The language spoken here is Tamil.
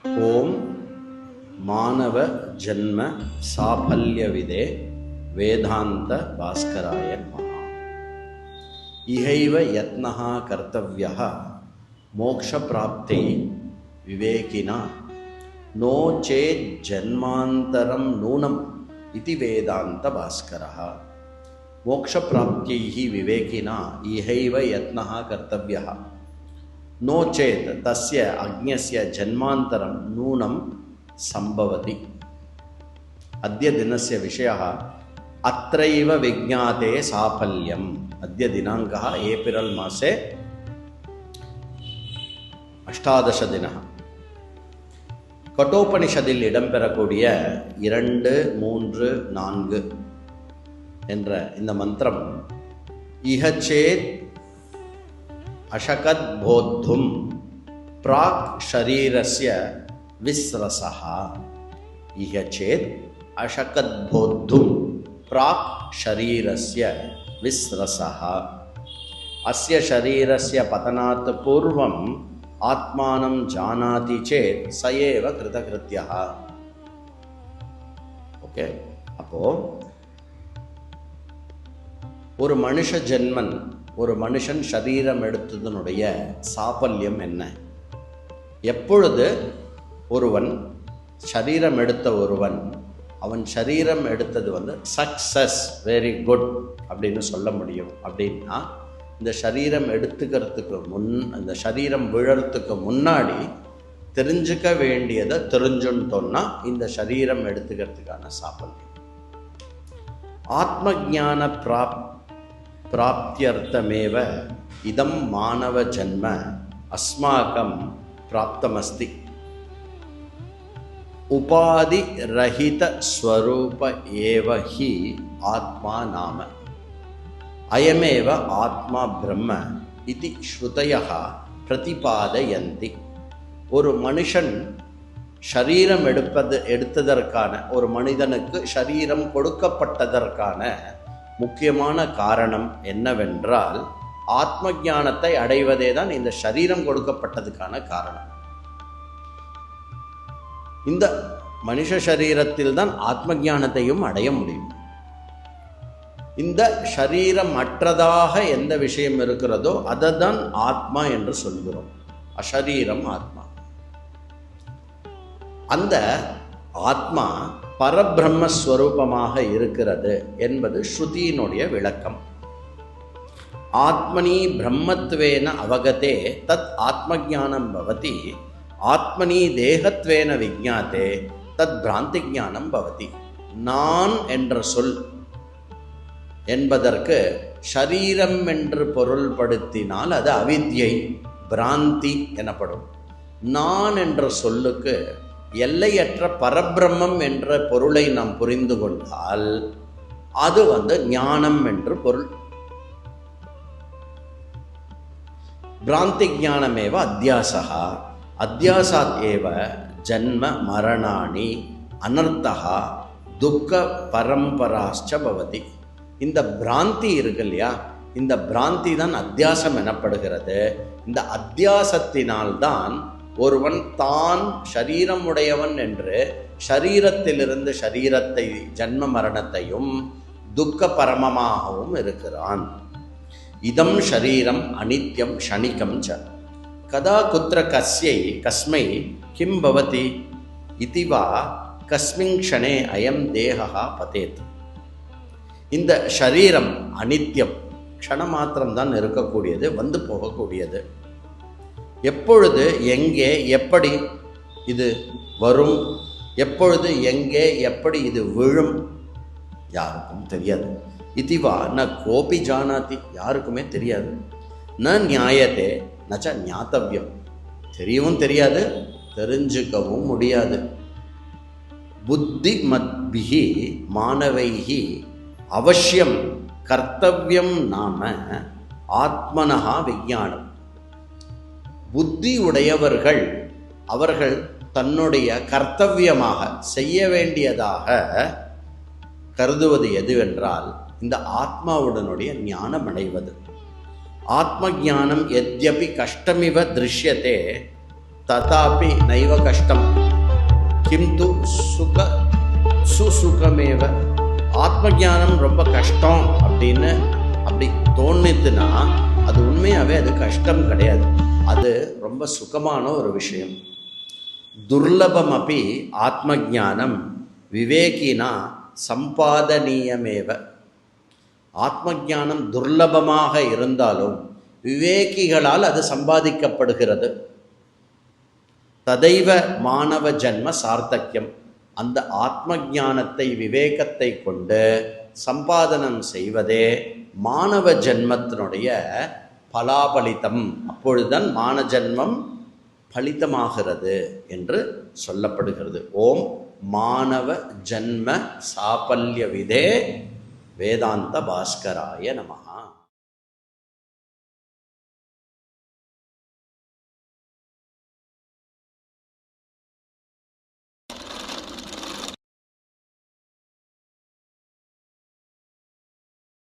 ஓம் மானவ ஜன்ம சாஃபல்யவிதே வேதாந்த பாஸ்கராய நமः. இஹைவ யத்னஹ கர்த்தவ்யஹ மோக்ஷப்ராப்தை விவேகினா நோ சேத் ஜன்மாந்தரம் நூனம் இதி வேதாந்த பாஸ்கரः. மோக்ஷப்ராப்த்யை விவேகினா இஹைவ யத்னஹ கர்த்தவ்யஹ नो चेत तस्य अज्ञस्य जन्मान्तरं नूनं संभवति. अद्य दिनस्य विषयः अत्रैव विज्ञाते साफल्यम्. अद्य दिनाङ्कः एप्रिल् मासे 18 दिनः. கட்டோபனிஷதில் இடம்பெறக்கூடிய 2, 3, 4 என்ற இந்த மந்திரம் இஹச்சேத் அஷகத் போத்தும் பிராக் ஷரீரஸ்ய விஸ்ரசஹ. இஹ சேத் அஷகத் போத்தும் பிராக் ஷரீரஸ்ய விஸ்ரசஹ. அஸ்ய ஷரீரஸ்ய பதனாத் பூர்வம் ஆத்மானம் ஜானாதி சேத் சயேவ கிருதகிருத்யஹ. ஓகே, அப்போ ஒரு மனுஷ ஜென்மன், ஒரு மனுஷன் சரீரம் எடுத்ததனுடைய சாஃபல்யம் என்ன? எப்பொழுது ஒருவன் சரீரம் எடுத்த ஒருவன் அவன் சரீரம் எடுத்தது சக்சஸ், வெரி குட் அப்படின்னு சொல்ல முடியும் அப்படின்னா, இந்த சரீரம் எடுத்துக்கிறதுக்கு இந்த சரீரம் விழறதுக்கு முன்னாடி தெரிஞ்சுக்க வேண்டியதை தெரிஞ்சுட்டோம்னா இந்த சரீரம் எடுத்துக்கிறதுக்கான சாஃபல்யம். ஆத்ம ஞான प्राप्त्यर्थमेव इदं मानव जन्म अस्माकं प्राप्तमस्ति. उपाधि रहित स्वरूप एव हि आत्मा नाम. अयमेव आत्मा ब्रह्म इति श्रुतयः प्रतिपादयन्ति. ஒரு மனுஷன் ஷரீரம் எடுத்ததற்கான, ஒரு மனிதனுக்கு ஷரீரம் கொடுக்கப்பட்டதற்கான முக்கியமான காரணம் என்னவென்றால், ஆத்ம ஞானத்தை அடைவதே தான் இந்த சரீரம் கொடுக்கப்பட்டதுக்கான காரணம். இந்த மனுஷ சரீரத்தில் தான் ஆத்ம ஞானத்தையும் அடைய முடியும். இந்த சரீரம் அற்றதாக எந்த விஷயம் இருக்கிறதோ அதை தான் ஆத்மா என்று சொல்கிறோம். அசரீரம் ஆத்மா. அந்த ஆத்மா பரபிரம்மஸ்வரூபமாக இருக்கிறது என்பது ஸ்ருதியினுடைய விளக்கம். ஆத்மனி பிரம்மத்வேன அவகதே தத் ஆத்மஜானம் பவதி, ஆத்மனி தேகத்வேன விஜ்ஞாதே தத் பிராந்தி ஞானம் பவதி. நான் என்ற சொல் என்பதற்கு ஷரீரம் என்று பொருள்படுத்தினால் அது அவித்யை, பிராந்தி எனப்படும். நான் என்ற சொல்லுக்கு எல்லையற்ற பரபிரம்மம் என்ற பொருளை நாம் புரிந்து கொண்டால் அது ஞானம் என்று பொருள். பிராந்தி ஞானமேவ அத்தியாசா. அத்தியாசாத் ஏவ ஜன்ம மரணாணி அனர்த்தா துக்க பரம்பராச்ச பவதி. இந்த பிராந்தி இருக்கு இல்லையா, இந்த பிராந்தி தான் அத்தியாசம் எனப்படுகிறது. இந்த அத்தியாசத்தினால்தான் ஒருவன் தான் ஷரீரம் உடையவன் என்று ஷரீரத்திலிருந்து ஷரீரத்தை, ஜன்ம மரணத்தையும் துக்க பரமமாகவும் இருக்கிறான். இதம் ஷரீரம் அனித்யம் க்ஷணிகம் ச. கதா குத்ர கஸ்மை கிம் பவதி இதிவா கஸ்மின் க்ஷணே அயம் தேகா பதேத். இந்த ஷரீரம் அனித்யம், க்ஷணமாத்திரம்தான் இருக்கக்கூடியது, போகக்கூடியது. எப்பொழுது, எங்கே, எப்படி இது வரும், எப்பொழுது, எங்கே, எப்படி இது விழும் யாருக்கும் தெரியாது. இதுவா ந கோபி ஜானாதி, யாருக்குமே தெரியாது. ந நியாயத்தே நச்ச ஞாத்தவ்யம், தெரியவும் தெரியாது, தெரிஞ்சுக்கவும் முடியாது. புத்தி மத்பிஹி மானவைஹி அவசியம் கர்த்தவ்யம் நாம ஆத்மனஹா விஞ்ஞானம். புத்தி உடையவர்கள் அவர்கள் தன்னுடைய கர்த்தவியமாக செய்ய வேண்டியதாக கருதுவது எதுவென்றால் இந்த ஆத்மாவுடனுடைய ஞானம் அடைவது. ஆத்ம ஞானம் எத்யபி கஷ்டமிவ திருஷ்யத்தே ததாபி நைவ கஷ்டம் கிந்து சுசுகமேவ. ஆத்ம ஞானம் ரொம்ப கஷ்டம் அப்படின்னு அப்படி தோணித்துனா அது உண்மையாகவே அது கஷ்டம் கிடையாது, அது ரொம்ப சுகமான ஒரு விஷயம். துர்லபம் அப்படி ஆத்ம ஞானம் விவேகினா சம்பாதனீயமேவ. ஆத்ம ஞானம் துர்லபமாக இருந்தாலும் விவேகிகளால் அது சம்பாதிக்கப்படுகிறது. ததைவ மானவ ஜன்ம சார்த்தக்கியம். அந்த ஆத்ம ஞானத்தை விவேகத்தை கொண்டு சம்பாதனம் செய்வதே மானவ ஜன்மத்தினுடைய பலாபலிதம். அப்பொழுதுதான் மான ஜன்மம் பலிதமாகிறது என்று சொல்லப்படுகிறது. ஓம் மானவ ஜன்ம சாபல்ய விதே வேதாந்த பாஸ்கராய நமः.